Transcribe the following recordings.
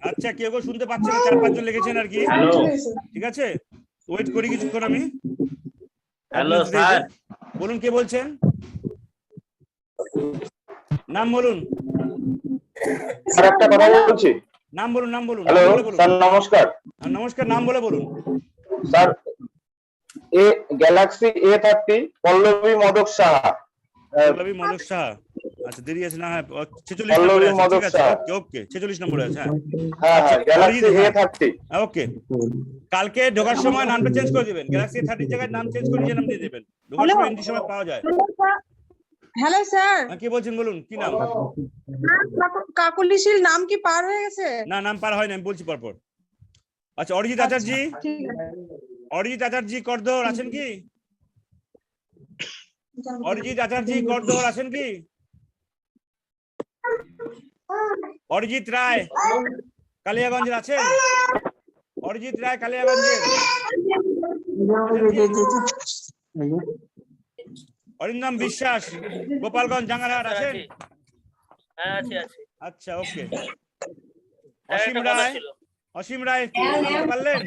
আচ্ছা, কেউ কেউ শুনতে পাচ্ছে না, 4-5 জন লিখেছেন আর কি। ঠিক আছে, ওয়েট করি কিছুক্ষণ আমি। হ্যালো স্যার, বলুন কে বলছেন, নাম বলুন। স্যার একটা কথা বলছি। নাম বলুন, নাম বলুন। হ্যালো স্যার, নমস্কার। নমস্কার, নাম বলে বলুন। স্যার এ গ্যালাক্সি A30 পল্লবী মদক সাহা। পল্লবী মদক সাহা। আচ্ছা, দেরি আছে না? হ্যাঁ, 46 নম্বরে আছে। ঠিক আছে, ওকে ওকে, 46 নম্বরে আছে। হ্যাঁ হ্যাঁ, গ্যালাক্সি A30। ওকে, কালকে ঢোকার সময় নামটা চেঞ্জ করে দিবেন। গ্যালাক্সি A30 এর জায়গায় নাম চেঞ্জ করে নিজের নাম দিয়ে দিবেন। ঢোকার সময় এন্ট্রি সময় পাওয়া যায়। হ্যালো স্যার, কি বলছেন বলুন, কি নাম? কাকুলিশিল নাম কি পার হয়ে গেছে? না, নাম পার হয় না, আমি বলছি পরপর। আচ্ছা, অরিজিৎ আচার্যি। অরিজিৎ আচার্যি করদোর আছেন কি? অরিজিৎ আচার্যি করদোর আছেন কি? অরিজিৎ রায় কালিয়াগঞ্জের আছেন? অরিজিৎ রায় কালিয়াগঞ্জের। অরিন্দম বিশ্বাস গোপালগঞ্জ জাঙ্গারহাট আছেন? হ্যাঁ আছে আছে। আচ্ছা, ওকে। অসীম রায়, অসীম রায় করতে পারলেন?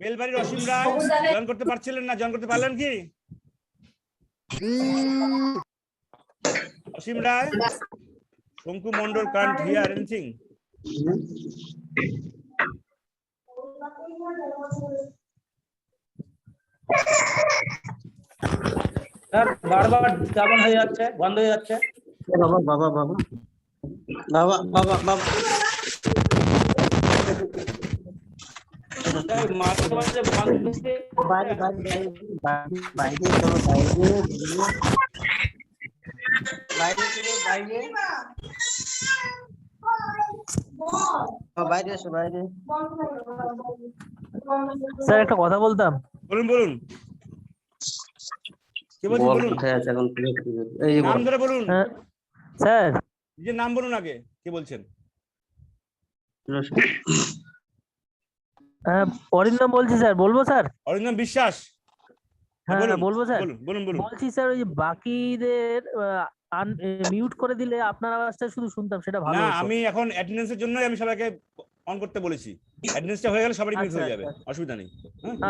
বেলবাড়ির অসীম রায় জয়েন করতে পারছিলেন না, জয়েন করতে পারলেন কি? অসীম রায়। শঙ্কু Mondal Kant here anything? Sir বারবার কেমন হয়ে যাচ্ছে, বন্ধ হয়ে যাচ্ছে। বাবা বাবা বাবা বাবা বাবা বাবা মাঝে মাঝে বন্ধ হচ্ছে। বাইরে বাইরে বাইরে চলো, বাইরে চলো, বাইরে এসো, বাইরে। স্যার একটা কথা বলতাম। বলুন বলুন, কি বলছেন বলুন। নাম ধরে বলুন স্যার। নিজের নাম বলুন আগে, কি বলছেন? অরিন্দম বলছি স্যার, বলবো স্যার? অরিন্দম বিশ্বাস। হ্যাঁ বলবো স্যার। বলুন বলুন। বলছি স্যার, ওই যে বাকিদের মিউট করে দিলে আপনার আওয়াজটা শুধু শুনতাম, সেটা ভালো না, হতো। আমি এখন অ্যাটেন্ডেন্সের জন্যই আমি সবাইকে অন করতে বলেছি। অ্যাটেন্ডেন্সটা হয়ে গেলে সবারই মিউট হয়ে যাবে, অসুবিধা নেই।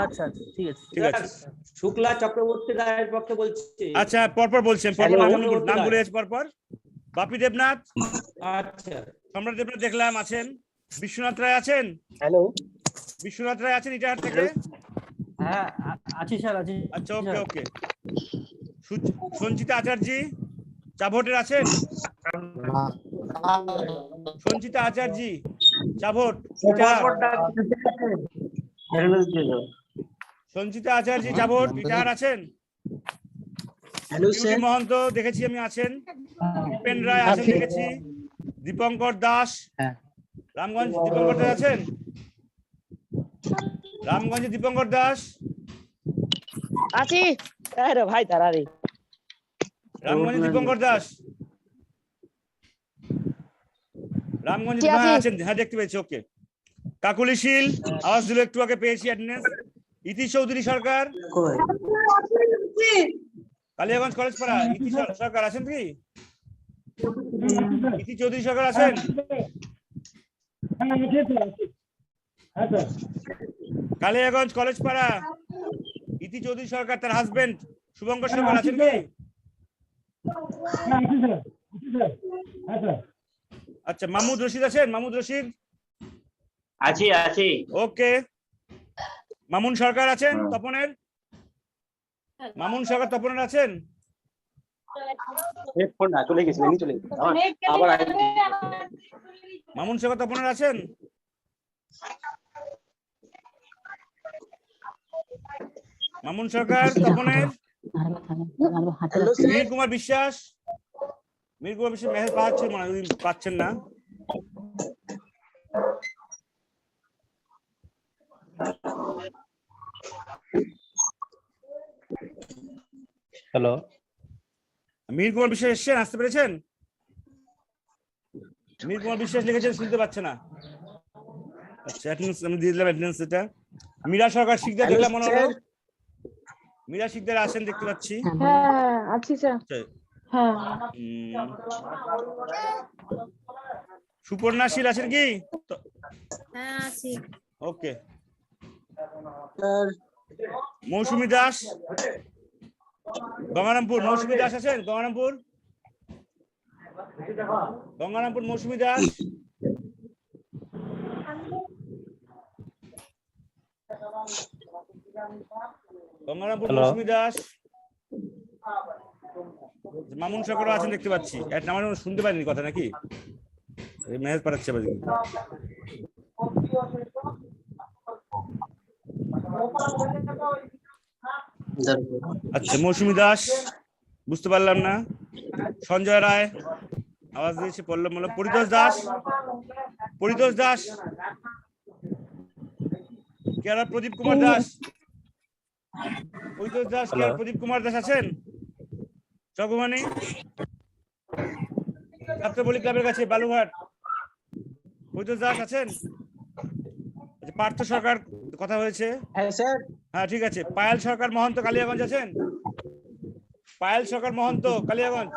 আচ্ছা আচ্ছা, ঠিক আছে ঠিক আছে। শুক্লা চক্রবর্তী রায়ের পক্ষে বলছি। আচ্ছা, পরপর বলছেন, পরপর নাম বলে আছে পরপর। বাপি দেবনাথ। আচ্ছা, সম্রাট দেবনাথ দেখলাম আছেন। বিশ্বনাথ রায় আছেন? হ্যালো, বিশ্বনাথ রায় আছেন ইটাহার থেকে? হ্যাঁ আছি স্যার, আছি। আচ্ছা, ওকে ওকে। সঞ্চিতা আচার্যি চাভোটের আছেন? সঞ্চিতা আচার্যি চাভোট। সঞ্চিতা আচার্যি চাভোট ইটাহার আছেন? মহন্ত দেখেছি আমি আছেন। দীপেন রায় আছেন দেখেছি। দীপঙ্কর দাস রামগঞ্জ। দীপঙ্কর দাস আছেন? রামগঞ্জে দীপঙ্কর দাস আছি। আরে ভাই তারারি। রামগঞ্জে দীপঙ্কর দাস। রামগঞ্জে আছেন? হ্যাঁ, দেখতে পেয়েছি। ওকে। কাকুলিশিল আওয়াজ দিল একটু আগে, পেয়েছি অ্যাটেন্ডেন্স। ইতি চৌধুরী সরকার কালিয়াগঞ্জ কলেজ পাড়া। ইতি সরকার আছেন কি? ইতি চৌধুরী সরকার আছেন? কালিয়াগঞ্জ কলেজ পাড়া ইতি চৌধুরী সরকার, তার হাজবেন্ড শুভঙ্কর সরকার আছেন কি? আচ্ছা, মাহমুদ রশিদ আছেন? মাহমুদ রশিদ আছি আছি। ওকে। মামুন সরকার আছেন তপনের? মামুন সরকার তপনের আছেন? হেডফোন না চলে গেছে, চলে গেছে আবার মামুন সরকার তপনের আছেন? মামুন সরকার তপনের, মিহির কুমার বিশ্বাস, মিহির কুমার বিশ্বাস মেসেজ পাচ্ছেন মনে হয়, পাচ্ছেন না। হ্যালো, মিহির কুমার বিশ্বাস এসছেন, আসতে পেরেছেন? মিহির কুমার বিশ্বাস লিখেছেন, শুনতে পাচ্ছে না। আচ্ছা, অ্যাটেন্ডেন্স আমি দিয়ে দিলাম, অ্যাটেন্ডেন্স এটা। মীরা সরকার শিকদার দেখলাম মনে হলো। মীরা শিকদার আসেন দেখতে পাচ্ছি। হ্যাঁ আছি স্যার। হ্যাঁ সুপর্ণা শীল আছেন কি? হ্যাঁ আছি। ওকে। মৌসুমী দাস, গঙ্গারামপুর। মৌসুমী দাস আছেন? গঙ্গারামপুর, গঙ্গারামপুর মৌসুমী দাস। গঙ্গারামপুর মৌসুমী দাস। মামুন সরকার আছেন দেখতে পাচ্ছি। আমার শুনতে পারিনি কথা নাকি? মেসেজ পাঠাচ্ছে আবার। আচ্ছা, মৌসুমী দাস বুঝতে পারলাম না। সঞ্জয় রায় আওয়াজ দিয়েছে, পল্লব মল্ল। পরিতোষ দাস, পরিতোষ দাস। কেরালা প্রদীপ কুমার দাস, পরিতোষ দাস, কেরালা প্রদীপ কুমার দাস আছেন? চকমানি ছাত্রবলী ক্লাবের কাছে বালুঘাট, পরিতোষ দাস আছেন? পার্থ সরকার কথা হয়েছে। হ্যাঁ স্যার। হ্যাঁ ঠিক আছে। পায়েল সরকার মহন্ত কালিয়াগঞ্জ আছেন? পায়েল সরকার মহন্ত কালিয়াগঞ্জ।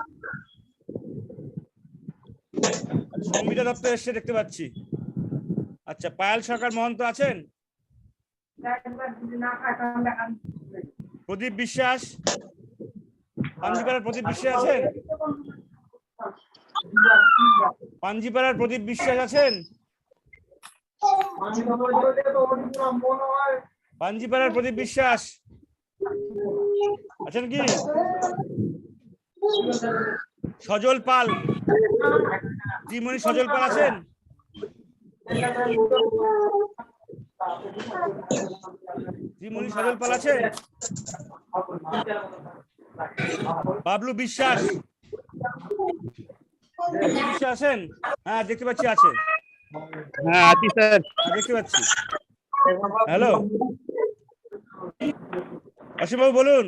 সংবিদা দপ্তর এসছে দেখতে পাচ্ছি। আচ্ছা, পায়েল সরকার মহন্ত আছেন? প্রদীপ বিশ্বাস, পাঞ্জিপাড়ার প্রদীপ বিশ্বাস আছেন? পাঞ্জিপাড়ার প্রদীপ বিশ্বাস আছেন? পাঞ্জিপাড়ার প্রদীপ বিশ্বাস আছেন কি? সজল পাল, ত্রিমণি সজল পাল আছেন? ত্রিমণি সজল পাল আছে? বাবলু বিশ্বাস, বিশ্বাস আছেন? হ্যাঁ দেখতে পাচ্ছি আছে। হ্যাঁ আছি স্যার। দেখতে পাচ্ছি। হ্যালো, অসীমবাবু বলুন।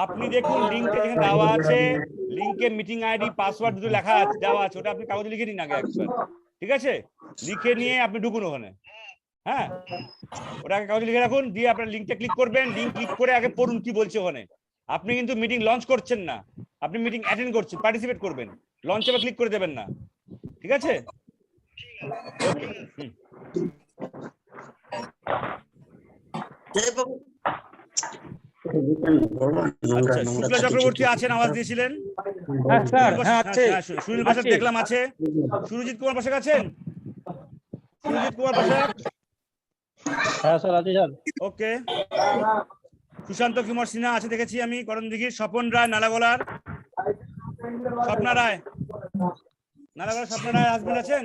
আপনি দেখুন লিঙ্কে যেখানে দেওয়া আছে, লিঙ্কে মিটিং আইডি পাসওয়ার্ড দুটো লেখা আছে, দেওয়া আছে, ওটা আপনি কাগজে লিখে নিন আগে একবার, ঠিক আছে? লিখে নিয়ে আপনি ঢুকুন ওখানে। হ্যাঁ, ওটা আগে কাগজে লিখে রাখুন, দিয়ে আপনার লিঙ্কটা ক্লিক করবেন। লিঙ্ক ক্লিক করে আগে পড়ুন কি বলছে ওখানে। আপনি কিন্তু মিটিং লঞ্চ করছেন না, আপনি মিটিং অ্যাটেন্ড করছেন, পার্টিসিপেট করবেন। লঞ্চে ক্লিক করে দেবেন না, ঠিক আছে? আচ্ছা, শুক্লা চক্রবর্তী আছেন, আওয়াজ দিয়েছিলেন? হ্যাঁ স্যার, হ্যাঁ আছে। সুনীল বসাক দেখলাম আছে। সুরজিৎ কুমার বসাক আছেন? সুরজিৎ কুমার বসাক, হ্যাঁ স্যার আছে স্যার। ওকে। সুশান্ত কুমার সিনহা আছে দেখেছি আমি, করণদিঘির। স্বপন রায় নালাগোলার, স্বপ্না রায় নালাগোলার, স্বপ্না রায় হাজবেন্ড আছেন?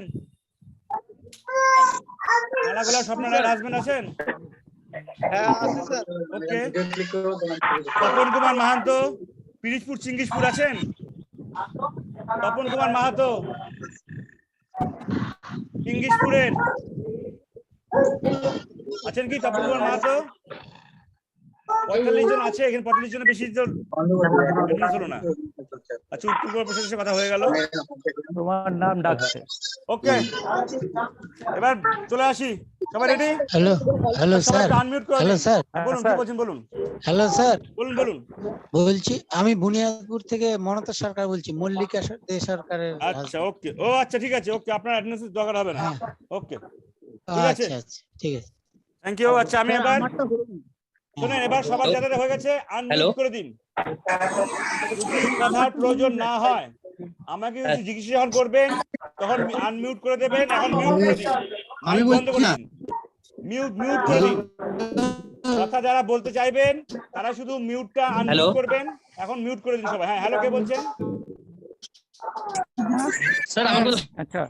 নালাগোলার স্বপ্না রায় হাজবেন্ড আছেন? হ্যাঁ আছে স্যার। ওকে। তপন কুমার মাহাতো, পিরিজপুর চিঙ্গিসপুর আছেন? তপন কুমার মাহাতো চিঙ্গিসপুরের আছেন কি? তপন কুমার মাহাতো 45 জন আছে এখানে, 45 জনের বেশি জন হলো না। আচ্ছা, উত্তর পূর্ব প্রশাসনের কথা হয়ে গেল। তোমার নাম ডাকছে। ওকে, এবার চলে আসি। সবাই ready? Hello hello sir. Unmute করে হ্যালো দিন। স্যার। বলুন, কি বলছেন বলুন। হ্যালো স্যার, বলুন বলুন। বলছি আমি বুনিয়াদপুর থেকে মমতা সরকার বলছি, মল্লিকা দে সরকারের। আচ্ছা ওকে, ও আচ্ছা ঠিক আছে, ওকে। আপনার অ্যাটেন্ডেন্স দরকার হবে না। হ্যাঁ। ওকে, ঠিক আছে, আচ্ছা আচ্ছা ঠিক আছে। Thank you. আচ্ছা, আমি এবার শুনেন, এবার সবার যাদের হয়ে গেছে আনমিউট করে দিন। যদি কথার প্রয়োজন না হয় আমাকে যদি জিজ্ঞাসা করবেন তখন আনমিউট করে দেবেন। এখন মিউট করে দিন, আমি মাইক বন্ধ বলছি করে না। দিন, মিউট করে দিন। কথা যারা বলতে চাইবেন তারা শুধু মিউটটা আনমিউট করবেন। এখন মিউট করে দিন সবাই। হ্যাঁ, হ্যালো, কে বলছেন? আচ্ছা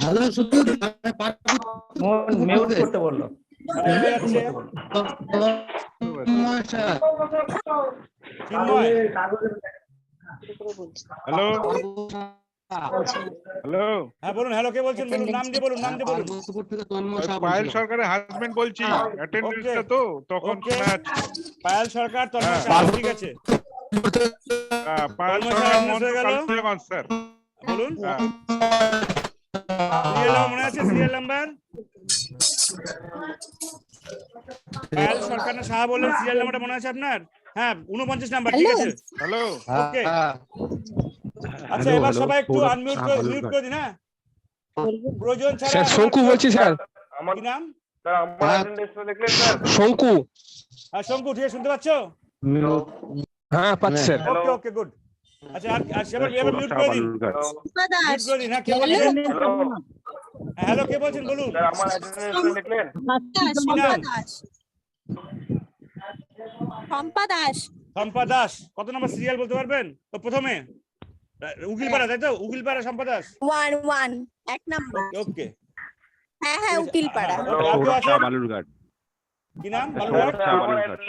হ্যালো শুধু মিউট করতে বললো। হয়ে যাচ্ছে চিন্ময়। হ্যালো হ্যালো, হ্যাঁ বলুন, হ্যালো, কে বলছেন? বলুন, নাম দিয়ে বলুন, নাম দিয়ে বলুন। পায়েল সরকারের হাজবেন্ড বলছি, অ্যাটেন্ডেন্সটা তো তখন ওকে। শোনা যাচ্ছে। পায়েল সরকার, তন্ময় হ্যাঁ। সাহা, ঠিক আছে। পায়েল তন্ময় সরকার সাহা মন্ত্র হয়ে গেল। কালীগঞ্জ স্যার। বলুন হ্যাঁ। সিরিয়াল নাম্বার মনে আছে? সিরিয়াল নাম্বার পায়েল সরকার না সাহা বললেন, সিরিয়াল নাম্বারটা মনে আছে আপনার? হ্যাঁ, 49 নাম্বার, ঠিক আছে। হ্যালো ওকে, আচ্ছা এবার সবাই একটু আনমিউট করে মিউট করে দিন। হ্যাঁ, প্রয়োজন ছাড়া। স্যার শঙ্কু বলছি স্যার। কি নাম? শঙ্কু। হ্যাঁ শঙ্কু, ঠিক আছে, শুনতে পাচ্ছো? হ্যাঁ পাচ্ছি স্যার। ওকে ওকে, গুড। আচ্ছা আর সেবার মিউট করে দিন, মিউট করে দিন। হ্যাঁ, কে বলছেন? হ্যালো, কে বলছেন বলুন। কি নাম? শম্পা দাস। শম্পা দাস। কত নম্বর সিরিয়াল বলতে পারবেন? তো প্রথমে উকিলপাড়া, তাই তো? উকিলপাড়া শম্পা দাস। 1 এক নাম্বার। ওকে, হ্যাঁ হ্যাঁ উকিলপাড়া। বালুরঘাট। কি নাম? বালুরঘাট।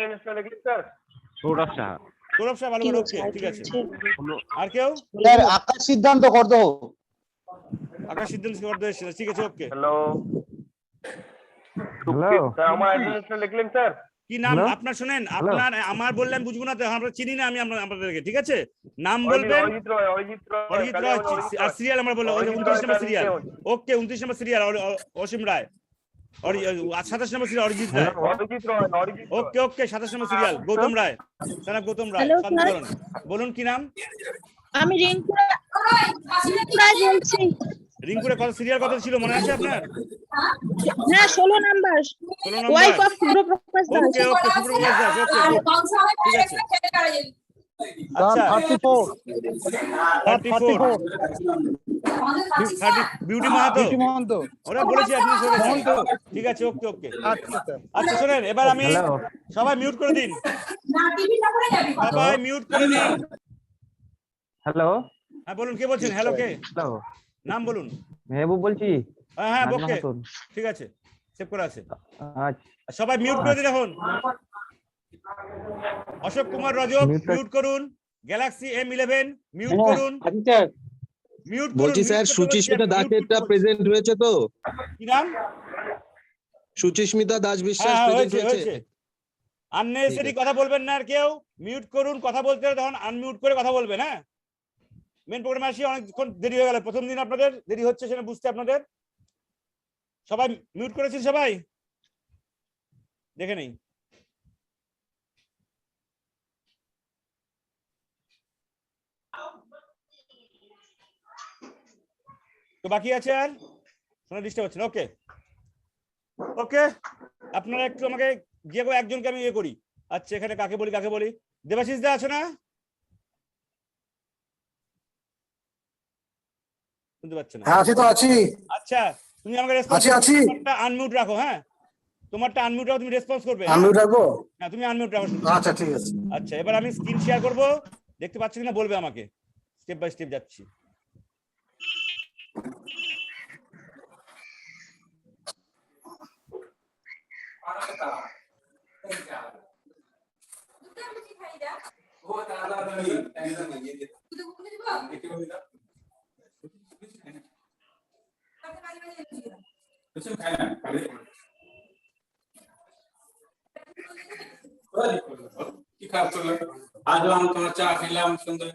সৌরভ সাহা। গৌরব সাহেব বালুরঘাট। ওকে, ঠিক আছে। আর কেউ? স্যার আকাশ সিদ্ধান্ত করতে হবে। আকাশ সিদ্ধান্ত করতে এসেছিল, ঠিক আছে। ওকে, হ্যালো কি নাম আপনার? শুনেন, আপনার আমার বললাম বুঝবো না তো, আমরা চিনি না আমি আপনাদেরকে, ঠিক আছে? নাম বলবেন। অরিজিৎ রয়। আর সিরিয়াল আমরা বললাম 29 নম্বর সিরিয়াল। ওকে, 29 নম্বর সিরিয়াল অসীম রায়। 27 নম্বর সিরিয়াল অরিজিৎ রায়। ওকে ওকে, 27 নম্বর সিরিয়াল গৌতম রায়, স্যার গৌতম রায়। শান্তিকরণ। বলুন কি নাম? আমি রিঙ্কুরা বলছি। রিঙ্কুরে কত সিরিয়াল কত ছিল মনে আছে আপনার? না 16 নাম্বার। 16 নম্বর। Wife of Subraprakash Das. Okay okay, Subraprakash Das. Okay, ঠিক আছে। আচ্ছা 34 বিউটি মাহাতো। ওরা বলেছি আপনি ঠিক আছে। ওকে ওকে, আচ্ছা শোনেন, এবার আমি সবাই মিউট করে দিন, সবাই মিউট করে দিন। হ্যালো হ্যাঁ বলুন, কে বলছেন? হ্যালো, কে? নাম বলুন। মেহবুব বলছি। হ্যাঁ হ্যাঁ, ওকে, ঠিক আছে, সেভ করা আছে। সবাই মিউট করে দিন এখন। অশোক কুমার রজক মিউট করুন। গ্যালাক্সি M11 মিউট করুন। মিউট করুন। বলছি স্যার সুচিস্মিতা দাসেরটা প্রেজেন্ট হয়েছে তো? কি নাম? সুচিস্মিতা দাস বিশ্বাস হ্যাঁ প্রেজেন্ট হয়েছে। হয়েছে। আননেসেসারি কথা বলবেন না আর কেউ। মিউট করুন, কথা বলতে হলে তখন আনমিউট করে কথা বলবেন। হ্যাঁ, মেন প্রোগ্রামে আসি, অনেকক্ষণ দেরি হয়ে গেল। প্রথম দিন আপনাদের দেরি হচ্ছে সেটা বুঝতে আপনাদের। সবাই মিউট করেছেন? সবাই দেখে নেই। তো বাকি আছে আর শোনা ডিস্টার্ব হচ্ছে না? ওকে ওকে, আপনারা একটু আমাকে যে কেউ একজনকে আমি ইয়ে করি। আচ্ছা, এখানে কাকে বলি? দেবাশিস দা আছে না? শুনতে পাচ্ছেন? হ্যাঁ আছি তো, আছি। আচ্ছা, তুমি আমাকে রেসপন্স আনমিউট রাখো। হ্যাঁ, তোমারটা আনমিউট রাখো, তুমি রেসপন্স করবে। আনমিউট রাখবো? হ্যাঁ, তুমি আনমিউট রাখো। আচ্ছা ঠিক আছে। আচ্ছা, এবার আমি স্ক্রিন শেয়ার করব, দেখতে পাচ্ছ কিনা বলবে আমাকে। স্টেপ বাই স্টেপ যাচ্ছি। আসলাম, তোমার চা খেলাম সুন্দর।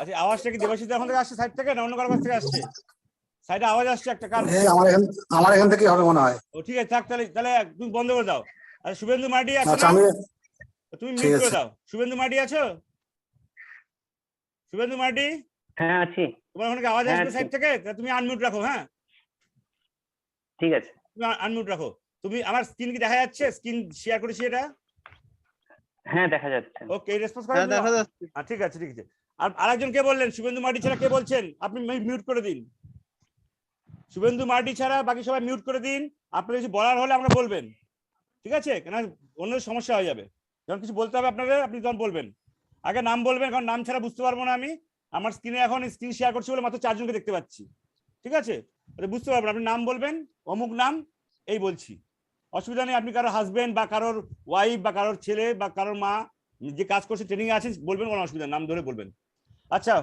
আচ্ছা, আওয়াজটা কি দেবাশিস এখন থেকে আসছে সাইড থেকে না অন্য কারো কাছ থেকে আসছে? সাইডে আওয়াজ আসছে একটা, কার? আমার এখান থেকে হবে মনে হয়। ও ঠিক আছে, থাক তাহলে, তাহলে তুমি বন্ধ করে দাও। আর শুভেন্দু মার্ডি আছে আচ্ছা, না? আমি তুমি ঠিক মিউট করে আছে। দাও। শুভেন্দু মার্ডি আছো? শুভেন্দু মার্ডি, হ্যাঁ আছি, তোমার ওখানে কি আওয়াজ হ্যাঁ, আসবে আছি। সাইড থেকে? তাহলে তুমি আনমিউট রাখো। হ্যাঁ, ঠিক আছে। তুমি আনমিউট রাখো। তুমি আমার স্ক্রিন কি দেখা যাচ্ছে? স্ক্রিন শেয়ার করেছি এটা। হ্যাঁ দেখা যাচ্ছে। ওকে, রেসপন্স হ্যাঁ করেন। দেখা যাচ্ছে। ঠিক আছে, ঠিক আছে। আর আরেকজন কে বললেন? শুভেন্দু মার্ডি ছাড়া কে বলছেন? আপনি মিউট করে দিন। শুভেন্দু মার্ডি ছাড়া বাকি সবাই মিউট করে দিন। আপনার কিছু বলার হলে আমরা বলবেন, ঠিক আছে? কেন অন্য সমস্যা হয়ে যাবে। যখন কিছু বলতে হবে আপনাদের, আপনি তখন বলবেন। আগে নাম বলবেন, কারণ নাম ছাড়া বুঝতে পারবো না আমি। আমার স্ক্রিনে এখন স্ক্রিন শেয়ার করছি বলে মাত্র 4 জনকে দেখতে পাচ্ছি, ঠিক আছে? বুঝতে পারবেন। আপনি নাম বলবেন, অমুক নাম, এই বলছি, অসুবিধা নেই। আপনি কারোর হাজবেন্ড বা কারোর ওয়াইফ বা কারোর ছেলে বা কারোর মা যে কাজ করছে, ট্রেনিং এ আছেন, বলবেন, কোনো অসুবিধা, নাম ধরে বলবেন। আচ্ছা,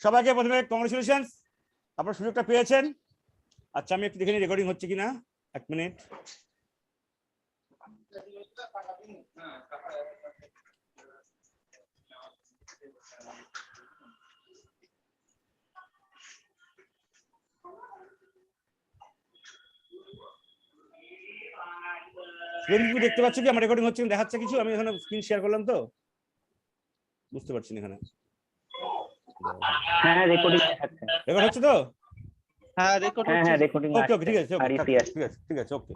সবাইকে প্রথমে কংগ্রেচুলেশনস, আপনার সুযোগটা পেয়েছেন। আচ্ছা, আমি একটু দেখে নিই রেকর্ডিং হচ্ছে কিনা, 1 মিনিট। তুমি দেখতে পাচ্ছ কি আমার রেকর্ডিং হচ্ছে? দেখাচ্ছে কিছু? আমি এখানে স্ক্রিন শেয়ার করলাম তো, বুঝতে পারছি না এখানে। হ্যাঁ রেকর্ডিং দেখাচ্ছে। রেকর্ড হচ্ছে তো? হ্যাঁ রেকর্ড হ্যাঁ হচ্ছে। হ্যাঁ রেকর্ডিং ওকে, আছে। ওকে, ঠিক আছে, আর ইতি আছে। ঠিক আছে, ঠিক আছে, ওকে।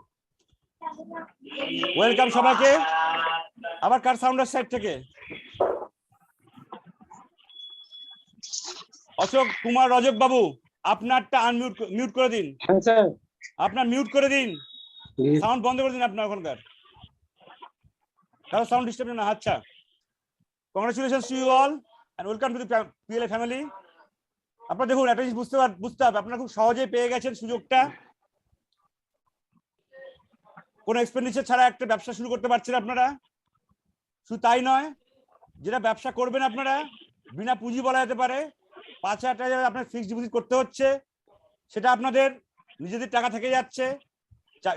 ওয়েলকাম সবাইকে। আবার কার সাউন্ড আসছে সাইড থেকে? অশোক কুমার রজক বাবু, আপনারটা আনমিউট মিউট করে দিন। হ্যাঁ স্যার। আপনার মিউট করে দিন, সাউন্ড বন্ধ করে দিন আপনার ওখানকার। কারো সাউন্ড ডিস্টার্ব না। আচ্ছা, congratulations to you all and welcome to the PLA family. আপনারা দেখুন, একটা জিনিস বুঝতে হবে, আপনারা খুব সহজেই পেয়ে গেছেন সুযোগটা। কোনো এক্সপেন্ডিচার ছাড়া একটা ব্যবসা শুরু করতে পারছেন আপনারা। শুধু তাই নয়, যেটা ব্যবসা করবেন আপনারা, বিনা পুঁজি বলা যেতে পারে, 5,000 টাকা আপনার ফিক্সড ডিপোজিট করতে হচ্ছে, সেটা আপনাদের নিজেদের টাকা থেকে যাচ্ছে।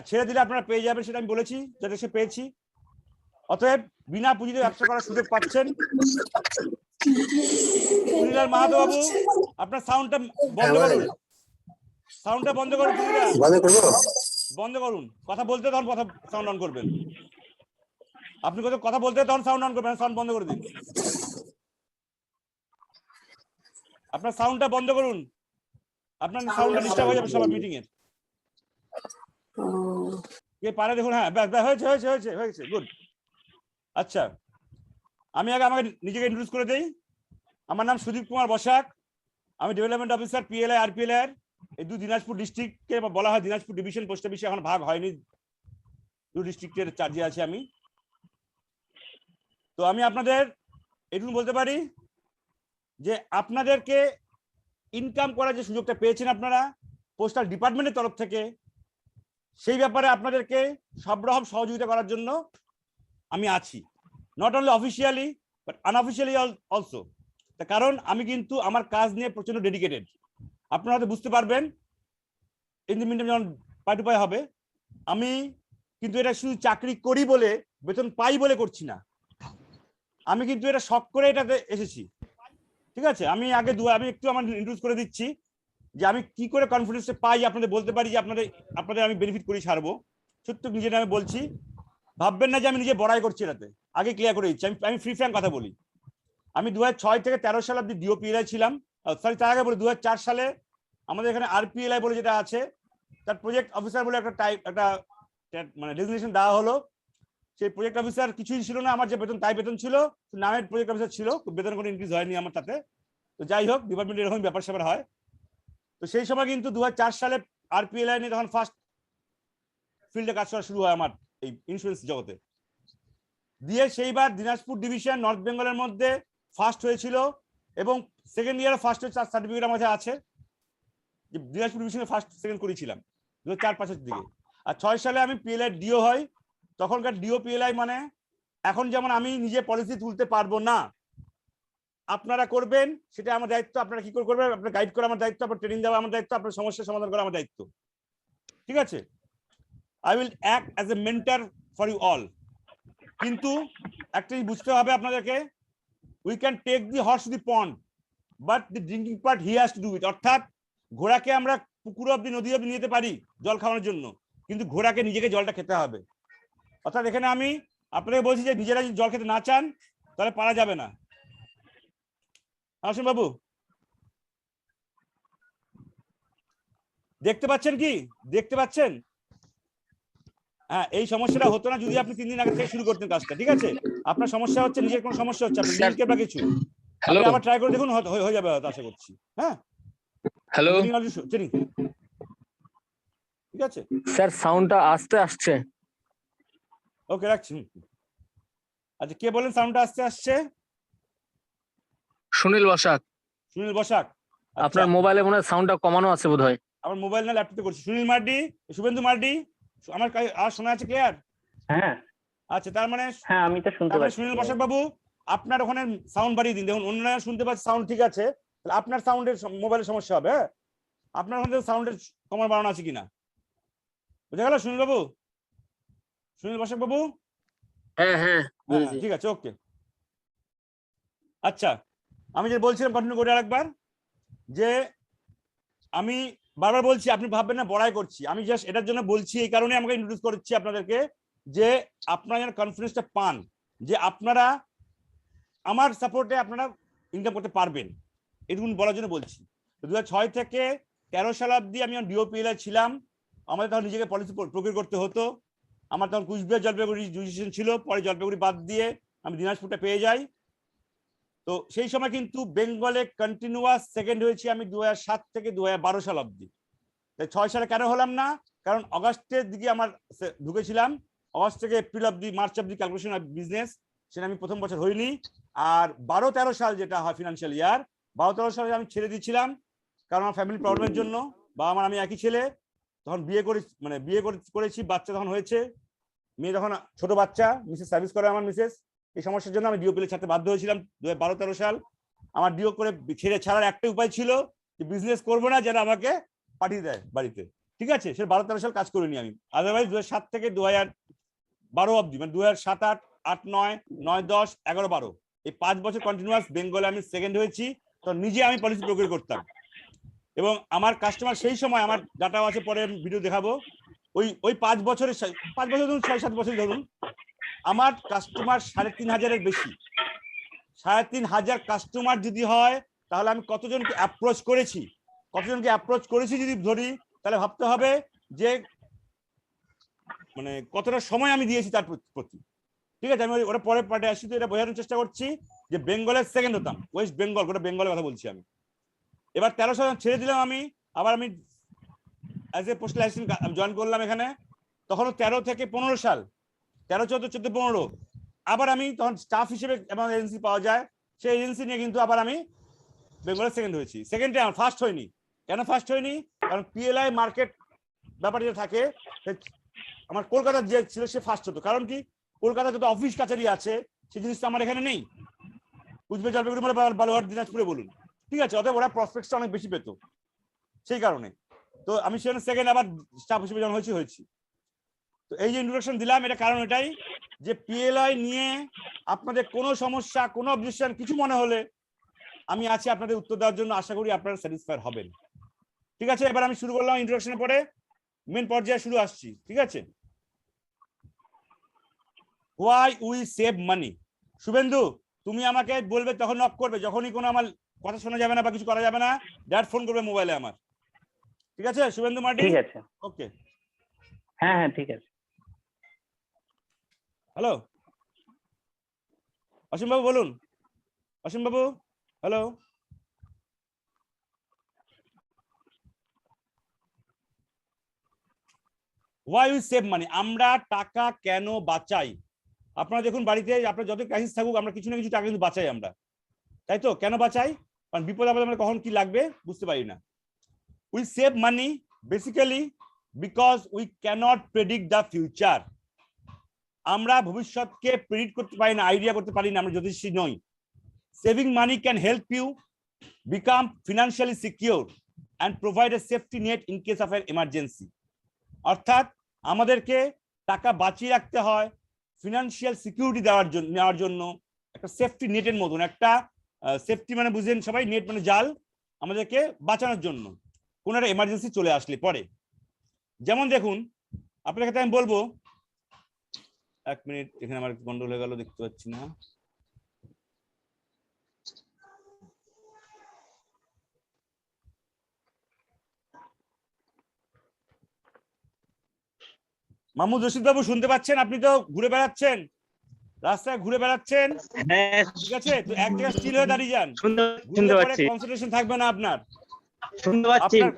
ছেড়ে দিলে আপনারা পেয়ে যাবেন, সেটা আমি বলেছি, যেটা সে পেয়েছি। অতএব বিনা পুঁজিতে ব্যবসা করার সুযোগ পাচ্ছেন। সুনীলাল মাহাতো বাবু, আপনার সাউন্ডটা বন্ধ করুন। সাউন্ডটা বন্ধ করুন, সুনীলাল বন্ধ করুন। কথা বলতে তখন কথা সাউন্ড অন করবেন। আপনি কথা বলতে তখন সাউন্ড অন করবেন, সাউন্ড বন্ধ করে দিন। আপনার সাউন্ডটা বন্ধ করুন, আপনার সাউন্ডটা ডিস্টার্ব হয়ে যাবে সবার মিটিং এর। কে পারে দেখুন? হ্যাঁ, হয়েছে হয়েছে হয়েছে হয়েছে, গুড। আচ্ছা, আমি আগে আমাকে নিজেকে ইন্ট্রোডিউস করে দেই। আমার নাম সুদীপ কুমার বসাক। আমি ডেভেলপমেন্ট অফিসার পিএলআই আরপিএলআই এই দিনাজপুর ডিস্ট্রিক্টকে বলা হয় দিনাজপুর ডিভিশন, পোস্ট অফিসে এখন ভাগ হয়নি, 2 ডিস্ট্রিক্টের চার্জে আছে আমি। তো আমি আপনাদের এটুকু বলতে পারি যে আপনাদেরকে ইনকাম করার যে সুযোগটা পেয়েছেন আপনারা পোস্টাল ডিপার্টমেন্টের তরফ থেকে, সেই ব্যাপারে আপনাদেরকে সব রকম সহযোগিতা করার জন্য আমি আছি, not only officially but unofficially also. তার কারণ আমি কিন্তু আমার কাজ নিয়ে প্রচন্ড ডেডিকেটেড। আপনারা হয়তো বুঝতে পারবেন ইন দি মিনিমাম যখন পাই টু পাই হবে। আমি কিন্তু এটা শুধু চাকরি করি বলে, বেতন পাই বলে করছি না। আমি কিন্তু এটা শখ করে এটাতে এসেছি, ঠিক আছে? আমি আগে আমি একটু আমার ইন্ট্রোডিউস করে দিচ্ছি যে আমি কি করে কনফিডেন্সে পাই, আপনাদের বলতে পারি যে আপনাদের আমি বেনিফিট করি ছাড়বো। সত্যি নিজের নামে বলছি, ভাববেন না যে আমি নিজে বড়াই করছি এটাতে। আগে ক্লিয়ার করে দিচ্ছি, আমি ফ্রি ফ্র্যাঙ্ক কথা বলি। আমি 2006 থেকে 13 সাল অব্দি ডিওপিএলআই ছিলাম। সরি, তার আগে বলি 2004 সালে আমাদের এখানে আরপিএলআই বলে যেটা আছে, তার প্রজেক্ট অফিসার বলে একটা মানে ডেজিগনেশন দেওয়া হলো। সেই প্রজেক্ট অফিসার কিছুই ছিল না, আমার যে বেতন তাই বেতন ছিল, নামের প্রজেক্ট অফিসার ছিল, বেতন কোনো ইনক্রিজ হয়নি আমার তাতে। তো যাই হোক, ডিপার্টমেন্টে এরকম ব্যাপার স্যাপার হয়। তো সেই সময় কিন্তু 2004 সালে আরপিএলআই নিয়ে তখন ফার্স্ট ফিল্ডে কাজ করা শুরু হয় আমার এই ইন্স্যুরেন্স জগতে দিয়ে। সেইবার দিনাজপুর ডিভিশন নর্থ বেঙ্গলের মধ্যে ফার্স্ট হয়েছিল এবং সেকেন্ড ইয়ারে ফার্স্ট হয়েছে, সার্টিফিকেট আমার আছে যে দিনাজপুর ডিভিশনে ফার্স্ট সেকেন্ড করেছিলাম 2004-05 দিকে। আর 6 সালে আমি পিএলআই ডিও হয়। তখনকার ডিও পিএলআই মানে এখন যেমন আমি নিজে পলিসি তুলতে পারবো না, আপনারা করবেন, সেটা আমার দায়িত্ব। আপনারা কি করে করবেন, আপনার গাইড করা আমার দায়িত্ব, আপনার ট্রেনিং দেওয়া আমার দায়িত্ব, আপনার সমস্যার সমাধান করা আমার দায়িত্ব, ঠিক আছে? I will act as a mentor for you all. কিন্তু একটা বুঝতে হবে আপনাদেরকে, we can take the horse to the pond, but the drinking part he has to do it. অর্থাৎ ঘোড়াকে আমরা পুকুর অব্দি নদী অব্দি নিয়ে যেতে পারি জল খাওয়ানোর জন্য, কিন্তু ঘোড়াকে নিজেকে জলটা খেতে হবে। অর্থাৎ এখানে আমি আপনাকে বলছি যে নিজেরা যদি জল খেতে না চান তাহলে পারা যাবে না। আসুন বাবু, দেখতে পাচ্ছেন কি? দেখতে পাচ্ছেন? হ্যাঁ, এই সমস্যাটা হতো না যদি আপনি 3 দিন আগে থেকে শুরু করতেন কাজটা। ঠিক আছে, আপনার সমস্যা হচ্ছে নিজের কোনো সমস্যা হচ্ছে, আপনার লিংকে বা কিছু। হ্যালো আপনি আবার ট্রাই করে দেখুন, হয়ে যাবে হয়তো, আশা করছি। হ্যাঁ, হ্যালো ঠিক আছে স্যার, সাউন্ডটা আস্তে আসছে। ওকে, রাখছি। আচ্ছা, কে বলেন সাউন্ডটা আসতে আসছে? সুনীল বসাক। সুনীল বসাক, আপনার মোবাইলে মনে হয় সাউন্ডটা কমানো আছে বোধহয়। আমার মোবাইল না ল্যাপটপে করছি। সুনীল মার্ডি, শুভেন্দু মার্ডি, আমার আর শোনা আছে ক্লিয়ার? হ্যাঁ আচ্ছা, তার মানে হ্যাঁ, আমি তো শুনতে পাচ্ছি। সুনীল বসাক বাবু, আপনার ওখানে সাউন্ড বাড়িয়ে দিন। দেখুন অন্যরা শুনতে পাচ্ছে, সাউন্ড ঠিক আছে, তাহলে আপনার সাউন্ডের মোবাইলের সমস্যা হবে। হ্যাঁ, আপনার ওখানে সাউন্ডের কমার বাড়ানো আছে কিনা বুঝা গেল? সুনীল বাবু, সুনীল বসাক বাবু, হ্যাঁ হ্যাঁ, ঠিক আছে, ওকে। আচ্ছা, আমি যে বলছিলাম কন্টিনিউ করে আরেকবার, যে আমি বারবার বলছি, আপনি ভাববেন না বড়াই করছি, আমি জাস্ট এটার জন্য বলছি, এই কারণে আমাকে ইন্ট্রোডিউস করছি আপনাদেরকে, যে আপনারা যেন কনফিডেন্সটা পান যে আপনারা আমার সাপোর্টে আপনারা ইনকাম করতে পারবেন, এটুকু বলার জন্য বলছি। 2006 থেকে 13 সাল অব্দি আমি ডিওপিএল ছিলাম। আমাদের তখন নিজেকে পলিসি প্রকিউর করতে হতো। আমার তখন কুচবিহার জলপাইগুড়ি রেজিস্ট্রেশন ছিল, পরে জলপাইগুড়ি বাদ দিয়ে আমি দিনাজপুরটা পেয়ে যাই। তো সেই সময় কিন্তু বেঙ্গলে কন্টিনিউয়াস সেকেন্ড হয়েছি আমি 2007 থেকে 2012 সাল অব্দি। 6 সালে কেন হলাম না? কারণ অগাস্টের দিকে আমার ঢুকেছিলাম, অগাস্ট থেকে এপ্রিল অব্দি, মার্চ অব্দি ক্যালকুলেশন অফ বিজনেস, সেটা আমি প্রথম বছর হইনি। আর 12-13 সাল যেটা হয় ফিনান্সিয়াল ইয়ার, 12-13 সালে আমি ছেড়ে দিয়েছিলাম, কারণ আমার ফ্যামিলি প্রবলেমের জন্য। বা আমার, আমি একই ছেলে, তখন বিয়ে করেছি, বাচ্চা তখন হয়েছে, মেয়ে তখন ছোট বাচ্চা, মিসেস সার্ভিস করে আমার মিসেস। এই সমস্যার জন্য আমি ডিওপিএল ছাড়তে বাধ্য হয়েছিলাম 2012-13 সাল। আমার ডিও করে ছাড়ার একটা উপায় ছিল যে বিজনেস করবো না, যেন আমাকে পাঠিয়ে দেয় বাড়িতে। ঠিক আছে, সে 12-13 সাল কাজ করিনি আমি। আদারওয়াইজ 2007 থেকে 2012 অব্দি, মানে 2007, 8, 8, 9, 9, 10, 11, 12, এই 5 বছর কন্টিনিউয়াস বেঙ্গলে আমি সেকেন্ড হয়েছি। তো নিজে আমি পলিসি প্রকিউর করতাম, এবং আমার কাস্টমার সেই সময়, আমার ডাটাও আছে, পরে ভিডিও দেখাবো, ওই 5 বছরের 5 বছর ধরুন, 6-7 বছর ধরুন, আমার কাস্টমার 3,500-এর বেশি। 3,500 কাস্টমার যদি হয়, তাহলে আমি কতজনকে অ্যাপ্রোচ করেছি যদি ধরি, তাহলে ভাবতে হবে যে মানে কতটা সময় আমি দিয়েছি তার প্রতি। ঠিক আছে, আমি ওরা পরের পার্টে আসছি, তো এটা বোঝানোর চেষ্টা করছি যে বেঙ্গলের সেকেন্ড হতাম, ওয়েস্ট বেঙ্গল, গোটা বেঙ্গলের কথা বলছি আমি। এবার 13 সাল ছেড়ে দিলাম আমি, আবার আমি as a postal assistant join করলাম এখানে। তখনও 13 থেকে 15 সাল, 13, 14, 14, 15, আবার আমি তখন স্টাফ হিসেবে এবং এজেন্সি পাওয়া যায়, সেই এজেন্সি নিয়ে কিন্তু আবার আমি বেঙ্গলের সেকেন্ড হয়েছি। সেকেন্ডে আমার ফার্স্ট হয়নি। কেন ফার্স্ট হয়নি? কারণ পিএলআই মার্কেট ব্যাপারটা যেটা থাকে, আমার কলকাতার যে ছিল সে ফার্স্ট হতো। কারণ কি, কলকাতা যত অফিস কাছারি আছে সেই জিনিসটা আমার এখানে নেই। কুচবিহার, জলপাইগুড়ি, বালুরঘাট, দিনাজপুরে বলুন। ঠিক আছে, অতএব ওরা প্রসপেক্টটা অনেক বেশি পেতো, সেই কারণে। তো আমি সেখানে সেকেন্ড আবার স্টাফ হিসেবে যখন হয়েছি। তো এই যে ইন্ট্রোডাকশন দিলাম, এটা কারণ এটাই যে পিএলআই নিয়ে আপনাদের কোনো সমস্যা, কোনো অবজেকশন কিছু মনে হলে আমি আছি আপনাদের উত্তর দেওয়ার জন্য। আশা করি আপনারা স্যাটিসফাই হবেন। ঠিক আছে, এবার আমি শুরু করলাম ইন্ট্রোডাকশনের পরে মেন পর্যায়ে শুরু আসছি। ঠিক আছে, হোয়াই উই সেভ মানি। শুভেন্দু, তুমি আমাকে বলবে, তখন নক করবে, যখনই কোনো আমার কথা শোনা যাবে না বা কিছু করা যাবে না, ডাইরেক্ট ফোন করবে মোবাইলে আমার। ঠিক আছে শুভেন্দু মার্ডি? ঠিক আছে, ওকে, হ্যাঁ হ্যাঁ, ঠিক আছে। হ্যালো অসীম বাবু, বলুন। অসীম বাবু, হ্যালো। হোয়াই উই সেভ মানি, আমরা টাকা কেন বাঁচাই? আপনারা দেখুন বাড়িতে, আপনার যত ক্রাইসিস থাকুক, আমরা কিছু না কিছু টাকা কিন্তু বাঁচাই আমরা, তাই তো? কেন বাঁচাই? কারণ বিপদ আপদে আমরা কখন কি লাগবে বুঝতে পারি না। We save money basically because we cannot predict the future. আমরা ভবিষ্যৎকে প্রেডিক্ট করতে পারি না, আইডিয়া করতে পারি না, আমরা জ্যোতিষী নই। Saving money can help you become financially secure and provide a safety net in case of an emergency. অর্থাৎ আমাদেরকে টাকা বাঁচিয়ে রাখতে হয় ফিনান্সিয়াল সিকিউরিটি নেওয়ার জন্য, একটা সেফটি নেটের মতন, একটা সেফটি মানে বুঝেন সবাই, নেট মানে জাল, আমাদেরকে বাঁচানোর জন্য কোনো একটা এমার্জেন্সি চলে আসলে পরে। যেমন দেখুন আপনার কাছে আমি বলবো, এক মিনিট, এখানে আমার গন্ডগোল হয়ে গেল, দেখতে পাচ্ছি না। মাহমুদ রশিদ বাবু শুনতে পাচ্ছেন? আপনি তো ঘুরে বেড়াচ্ছেন, রাস্তায় ঘুরে বেড়াচ্ছেন, ঠিক আছে? তো এক জায়গায় স্টিল হয়ে দাঁড়িয়ে যান, কনসেন্ট্রেশন থাকবে না আপনার।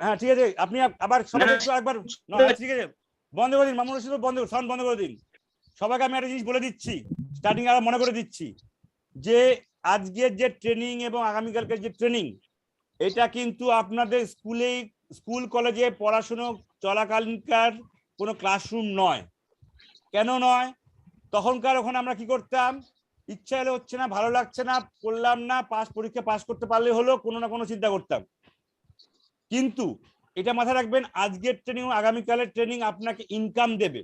হ্যাঁ ঠিক আছে, আপনি আবার সবাই একটু একবার, ঠিক আছে বন্ধ করে দিন, মাহমুদ রশিদ বাবু বন্ধ, সাউন্ড বন্ধ করে দিন। সবাইকে আমি একটা জিনিস বলে দিচ্ছি, স্টার্টিং আবার মনে করে দিচ্ছি, যে আজকের যে ট্রেনিং এবং আগামীকালকের যে ট্রেনিং, এটা কিন্তু আপনাদের স্কুল কলেজে পড়াশুনো চলাকালীনকার কোনো ক্লাসরুম নয়। কেন নয়? তখনকার ওখানে আমরা কি করতাম, ইচ্ছা হলে হচ্ছে না, ভালো লাগছে না, পড়লাম না, পরীক্ষা পাস করতে পারলে হলো, কোনো না কোনো চিন্তা করতাম। কিন্তু এটা মাথায় রাখবেন, আজকের ট্রেনিং আগামীকালের ট্রেনিং আপনাকে ইনকাম দেবে।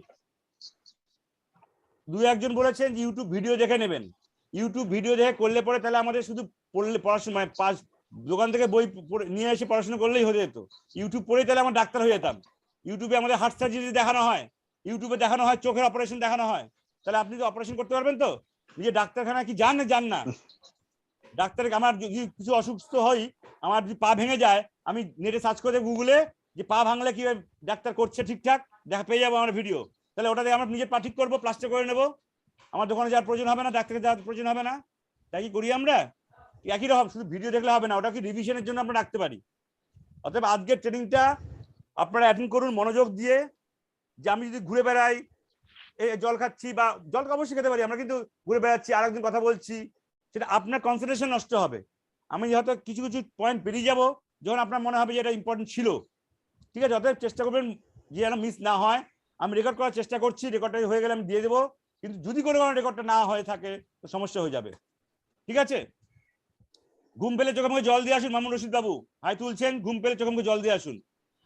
দু একজন বলেছেন যে ইউটিউব ভিডিও দেখে নেবেন, ইউটিউব ভিডিও দেখে করলে পরে তাহলে আমাদের শুধু পড়াশোনা মানে পাস দোকান থেকে বই নিয়ে এসে পড়াশোনা করলেই হয়ে যেত, ইউটিউব পড়েই তাহলে আমরা ডাক্তার হয়ে যেতাম। ইউটিউবে আমাদের হার্ট সার্জারি দেখানো হয়, ইউটিউবে দেখানো হয় চোখের অপারেশন দেখানো হয়, তাহলে আপনি তো অপারেশন করতে পারবেন তো? নিজে ডাক্তারখানা কি যান না যান না? ডাক্তার আমার যদি কিছু অসুস্থ হই, আমার যদি পা ভেঙে যায়, আমি নেটে সার্চ করে গুগলে যে পা ভাঙলে কিভাবে ডাক্তার করছে ঠিকঠাক দেখা পেয়ে যাবো আমার ভিডিও, তাহলে ওটাতে আমরা নিজের পা ঠিক করবো, প্লাস্টার করে নেবো, আমার দোকানে যাওয়ার প্রয়োজন হবে না, ডাক্তারের যাওয়ার প্রয়োজন হবে না। তাই কি করি আমরা? একই রকম, শুধু ভিডিও দেখলে হবে না, ওটা কি রিভিশনের জন্য আমরা রাখতে পারি। অতএব আজকের ট্রেনিংটা আপনারা অ্যাটেন্ড করুন মনোযোগ দিয়ে। যে আমি যদি ঘুরে বেড়াই, জল খাচ্ছি, বা জল অবশ্যই খেতে পারি আমরা, কিন্তু ঘুরে বেড়াচ্ছি আর একদিন কথা বলছি, সেটা আপনার কনসেন্ট্রেশন নষ্ট হবে। আমি হয়তো কিছু কিছু পয়েন্ট পেরিয়ে যাবো যখন আপনার মনে হবে যে এটা ইম্পর্টেন্ট ছিল, ঠিক আছে? অতএব চেষ্টা করবেন যে যেন মিস না হয়। আমি রেকর্ড করার চেষ্টা করছি, রেকর্ডটা হয়ে গেলে আমি দিয়ে দেবো, কিন্তু যদি কোনো কারণে রেকর্ডটা না হয়ে থাকে তো সমস্যা হয়ে যাবে, ঠিক আছে? ঘুম পেলে চোখে মুখে জল দিয়ে আসুন। মাহমুদ রশিদ বাবু হাই তুলছেন, ঘুম পেলে চোখে মুখে জল দিয়ে আসুন।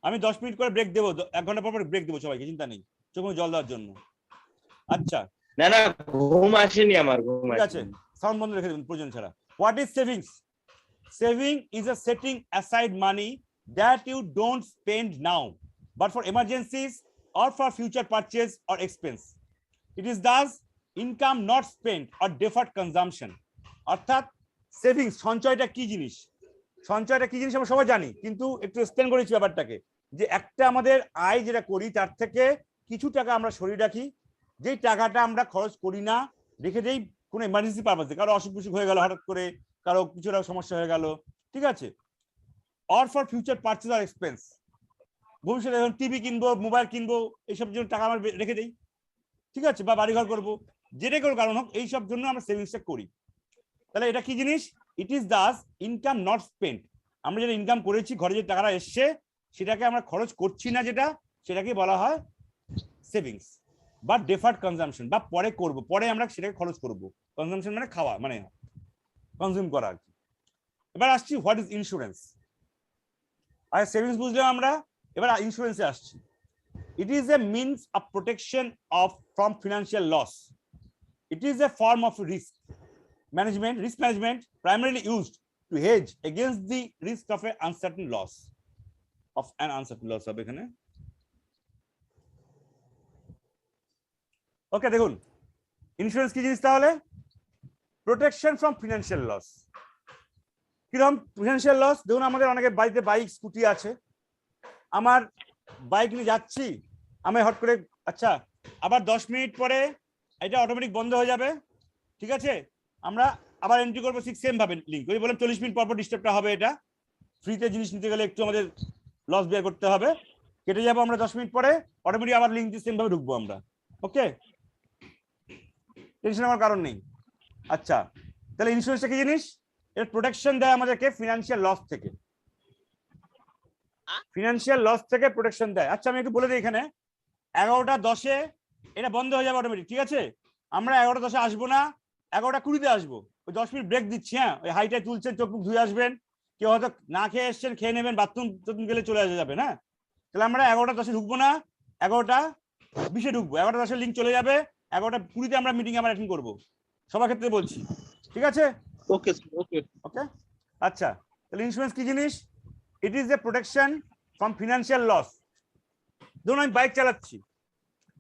আমি 10 মিনিট করে ব্রেক দেবো, 1 ঘন্টা পর ব্রেক দেবো সবাইকে, চিন্তা নেই, চোখে মুখে জল দেওয়ার জন্য। আচ্ছা, না না ঘুম আসেনি আমার, ঘুম ঠিক আছে, সাউন্ড বন্ধ রেখে দেবেন প্রয়োজন ছাড়া। What is savings? Saving is a setting aside money that you don't spend now but for emergencies or for future purchase or expense. It is thus income not spent or deferred consumption. অর্থাৎ savings, সঞ্চয়টা কি জিনিস, সঞ্চয়টা কি জিনিস আমরা সবাই জানি, কিন্তু একটু এক্সপ্লেন করেছি ব্যাপারটাকে, যে একটা আমাদের আয় যেটা করি তার থেকে কিছু টাকা আমরা সরিয়ে রাখি, যেই টাকাটা আমরা খরচ করি না, রেখে দেই কোনো এমার্জেন্সি পারপাসে, কারো অসুখ বিসুখ হয়ে গেল হঠাৎ করে, কারো কিছু সমস্যা হয়ে গেল, ঠিক আছে? or for future purchase or expense, ভবিষ্যতে যখন টিভি কিনবো, মোবাইল কিনবো, এইসব জন্য টাকা আমরা রেখে দিই, ঠিক আছে? বা বাড়িঘর করবো, যেটা কোনো কারণ হোক, এইসব জন্য আমরা সেভিংসটা করি। তাহলে এটা কি জিনিস? It is Das income not spent. আমরা যেটা ইনকাম করেছি, ঘরে যে টাকাটা এসছে সেটাকে আমরা খরচ করছি না, যেটা সেটাকে বলা হয় সেভিংস বা ডেফার্ড কনজাম্পশন, বা পরে করব, পরে আমরা সেটাকে খরচ করব। কনজাম্পশন মানে খাওয়া, মানে কনজিউম করা আর কি। এবার আসছি হোয়াট ইজ ইন্স্যুরেন্স। আর সেভিংস বুঝলাম আমরা, এবার ইন্স্যুরেন্সে আসছি। It is a means of protection of from financial loss. It is a form of risk management primarily used to hedge against the risk of an uncertain loss হবে এখানে। ওকে, দেখুন insurance কি জিনিস তাহলে? Protection from financial loss. কিরকম financial loss? দেখুন আমাদের অনেকের বাড়িতে বাইক স্কুটি আছে, আমার বাইক নিয়ে যাচ্ছি, আমি হট করে আচ্ছা আবার 10 মিনিট পরে এটা অটোমেটিক বন্ধ হয়ে যাবে, ঠিক আছে? আমরা আবার এন্ট্রি করবো ঠিক সেম ভাবে লিঙ্ক, ওই বললাম 40 মিনিট পর পর ডিস্টার্বটা হবে। এটা ফ্রিতে জিনিস নিতে গেলে একটু আমাদের লস বেয়ার করতে হবে, কেটে যাবো আমরা 10 মিনিট পরে, অটোমেটিক আবার লিঙ্ক দিয়ে সেম ভাবে ঢুকবো আমরা। ওকে, টেনশন হওয়ার কারণ নেই। আচ্ছা, তাহলে ইন্স্যুরেন্সটা কি জিনিস? এর প্রোটেকশন দেয় আমাদেরকে ফিনান্সিয়াল লস থেকে, ফিনান্সিয়াল লস থেকে প্রোটেকশন দেয়। আচ্ছা আমি একটু বলে দিই, এখানে 11টা 10-এ এটা বন্ধ হয়ে যাবে অটোমেটিক, ঠিক আছে? আমরা 11টা 10-এ আসবো না, 11টা 20-তে আসবো। ওই 10 মিনিট ব্রেক দিচ্ছি, হ্যাঁ? ওই হাইটাই তুলছেন, চোখ মুখ ধুয়ে আসবেন, কেউ হয়তো না খেয়ে এসছেন, খেয়ে নেবেন, বাথরুম গেলে চলে আসা যাবে না। তাহলে আমরা 11টা 10-এ ঢুকবো না, 11টা 20-এ ঢুকবো। 11টা 10-এর লিঙ্ক চলে যাবে, 11টা 20-তে আমরা মিটিং আবার অ্যাটেন্ড করবো, সবার ক্ষেত্রে বলছি, ঠিক আছে? ওকে ওকে ওকে, আচ্ছা, তাহলে ইন্স্যুরেন্স কি জিনিস? It is a protection from financial loss. ধরুন আমি বাইক চালাচ্ছি,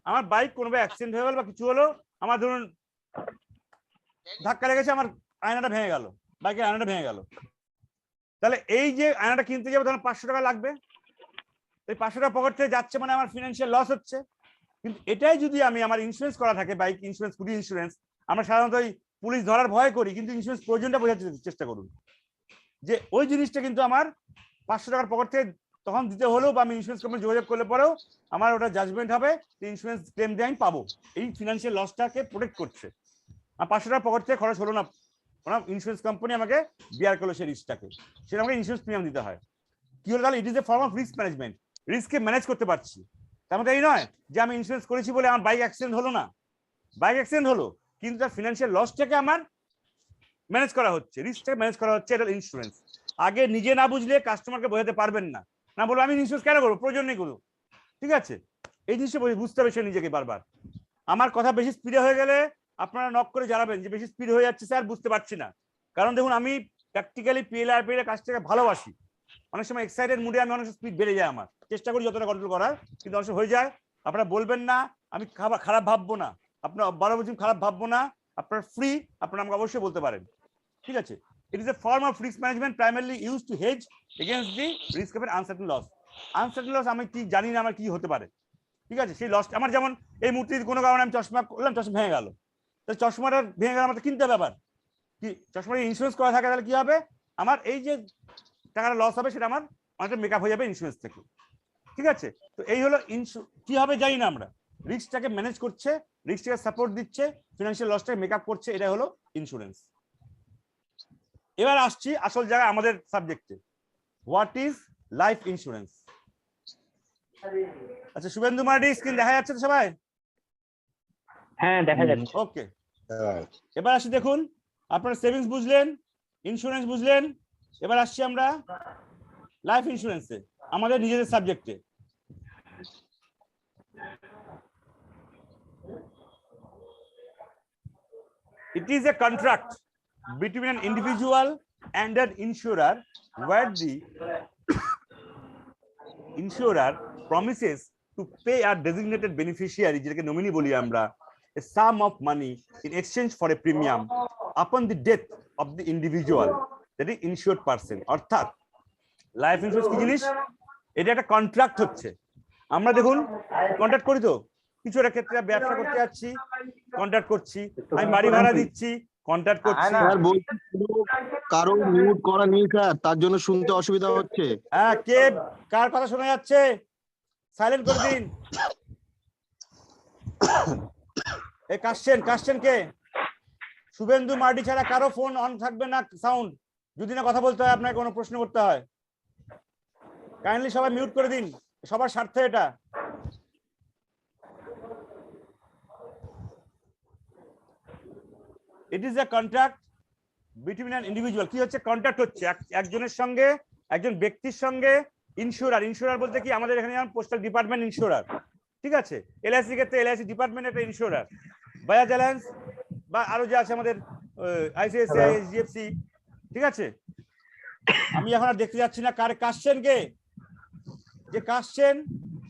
আমার বাইক কোনো অ্যাক্সিডেন্ট হয়ে গেল বা কিছু হলো, আমার ধরুন ধাক্কা লেগেছে, আমার আয়নাটা ভেঙে গেল, বাইকের আয়নাটা ভেঙে গেল, তাহলে এই যে আয়নাটা কিনতে যাবো তখন 500 টাকা লাগবে, এই 500 টাকা পকেট থেকে যাচ্ছে, মানে আমার ফিনান্সিয়াল লস হচ্ছে। কিন্তু এটাই যদি আমি আমার ইন্স্যুরেন্স করা থাকে, বাইক ইন্স্যুরেন্স, স্কুটি ইন্স্যুরেন্স, আমরা সাধারণত ওই পুলিশ ধরার ভয় করি, কিন্তু ইন্স্যুরেন্স প্রয়োজনটা বোঝার চেষ্টা করুন যে ওই জিনিসটা কিন্তু আমার 500 টাকার পকেট থেকে তখন দিতে হলেও, বা আমি ইন্স্যুরেন্স কোম্পানি যোগাযোগ করলে পরেও আমার ওটা জাজমেন্ট হবে, ইন্স্যুরেন্স ক্লেম দিয়ে আমি পাবো। এই ফিনান্সিয়াল লসটাকে প্রোটেক্ট করছে। আর 500 টাকার পকেট থেকে খরচ হলো না, ওনার ইন্স্যুরেন্স কোম্পানি আমাকে বিয়ার করলো সেই রিস্কটাকে, সেটা আমাকে ইন্স্যুরেন্স প্রিমিয়াম দিতে হয়। কি হলো তাহলে? It is a form of risk management, রিস্ককে ম্যানেজ করতে পারছি। তার মধ্যে এই নয় যে আমি ইন্স্যুরেন্স করেছি বলে আমার বাইক অ্যাক্সিডেন্ট হলো না, বাইক অ্যাক্সিডেন্ট হলো, কিন্তু তার ফিনান্সিয়াল লসটাকে আমার ম্যানেজ করা হচ্ছে, রিস্কটাকে ম্যানেজ করা হচ্ছে, এটা ইন্স্যুরেন্স। আগে নিজে না বুঝলে কাস্টমারকে বোঝাতে পারবেন না, না বলবো আমি ইন্স্যুরেন্স কেন করবো, প্রয়োজন নেই করবো, ঠিক আছে? এই জিনিসটা বুঝতে হবে সে নিজেকে বারবার। আমার কথা বেশি স্পিডে হয়ে গেলে আপনারা নক করে জানাবেন যে বেশি স্পিড হয়ে যাচ্ছে স্যার, বুঝতে পারছি না। কারণ দেখুন, আমি প্র্যাকটিক্যালি পিএলআর কাজটাকে ভালোবাসি, অনেক সময় এক্সাইটেড মুডে আমি অনেক স্পিড বেড়ে যায়, আমার চেষ্টা করি যতটা কন্ট্রোল করার, কিন্তু অনেক সময় হয়ে যায়। আপনারা বলবেন না, আমি খারাপ ভাববো না, আপনার 12 বছর খারাপ ভাববো না, আপনার ফ্রি, আপনারা আমাকে অবশ্যই বলতে পারেন, ঠিক আছে? It is a form of risk management primarily used to hedge against the risk of an uncertain loss. Uncertain loss আমি কি জানি না আমার কি হতে পারে, ঠিক আছে? সেই লস আমার, যেমন এই মুহূর্তে কোনো কারণে আমি চশমা করলাম, চশমা ভেঙে গেল, তাহলে চশমাটা ভেঙে গেলে আমার কিনতে হবে, আবার কি চশমাটা ইন্স্যুরেন্স করা থাকে, তাহলে কি হবে? আমার এই যে টাকাটা লস হবে সেটা আমার অনেকটা মেকআপ হয়ে যাবে ইন্স্যুরেন্স থেকে, ঠিক আছে? তো এই হলো কি হবে জানি না আমরা, রিস্কটাকে ম্যানেজ করছে, রিস্কটাকে সাপোর্ট দিচ্ছে, ফিনান্সিয়াল লসটাকে মেকআপ করছে, এটা হলো ইন্স্যুরেন্স। এবার আসছি আসল জায়গায়, আমাদের সাবজেক্টে, হোয়াট ইজ লাইফ ইন্স্যুরেন্স। আচ্ছা, শুভেন্দু মার্ডি স্ক্রিন দেখা যাচ্ছে তো সবাই? হ্যাঁ দেখা যাচ্ছে। ওকে, এবার আসি, দেখুন আপনারা সেভিংস বুঝলেন, ইন্স্যুরেন্স বুঝলেন, এবার আসছি আমরা লাইফ ইন্স্যুরেন্সে, আমাদের নিজেদের সাবজেক্টে। It is a contract between an individual and an insurer where the insurer promises to pay a designated beneficiary, যেটাকে নমিনি বলি আমরা, a sum of money in exchange for a premium upon the death of the individual, that is insured person. অর্থাৎ life insurance কি জিনিস? এটা একটা contract হচ্ছে। আমরা দেখুন কন্ট্রাক্ট করি তো, কিছু একটা ক্ষেত্রে ব্যবসা করতে যাচ্ছি, কন্ট্রাক্ট করছি, আমি বাড়ি ভাড়া দিচ্ছি, কন্ট্রাক্ট করছি। স্যার বলছি কারো মিউট করা নেই স্যার, তার জন্য শুনতে অসুবিধা হচ্ছে। হ্যাঁ, কে কার কথা শোনা যাচ্ছে? সাইলেন্ট করে দিন। এই কাশছেন কে? শুভেন্দু মার্ডি ছাড়া কারো ফোন অন থাকবে না, সাউন্ড, যদি না কথা বলতে হয়, আপনাকে কোনো প্রশ্ন করতে হয়। কাইন্ডলি সবাই মিউট করে দিন, সবার স্বার্থে এটা। ইট is A contract between an individual. কি হচ্ছে? কন্ট্রাক্ট হচ্ছে একজনের সঙ্গে, একজন ব্যক্তির সঙ্গে ইন্স্যুরার বলতে কি, আমাদের এখানে যেমন পোস্টাল ডিপার্টমেন্ট ইন্স্যুরার, ঠিক আছে? এলআইসি ক্ষেত্রে এলআইসি ডিপার্টমেন্ট একটা ইন্স্যুরার, বাজাজ অ্যালায়েন্স বা আরো যে আছে আমাদের আইসিআইসিআই, এইচডিএফসি, ঠিক আছে? আমি এখন আর দেখতে যাচ্ছি না কাশছেন কে, যে কাশছেন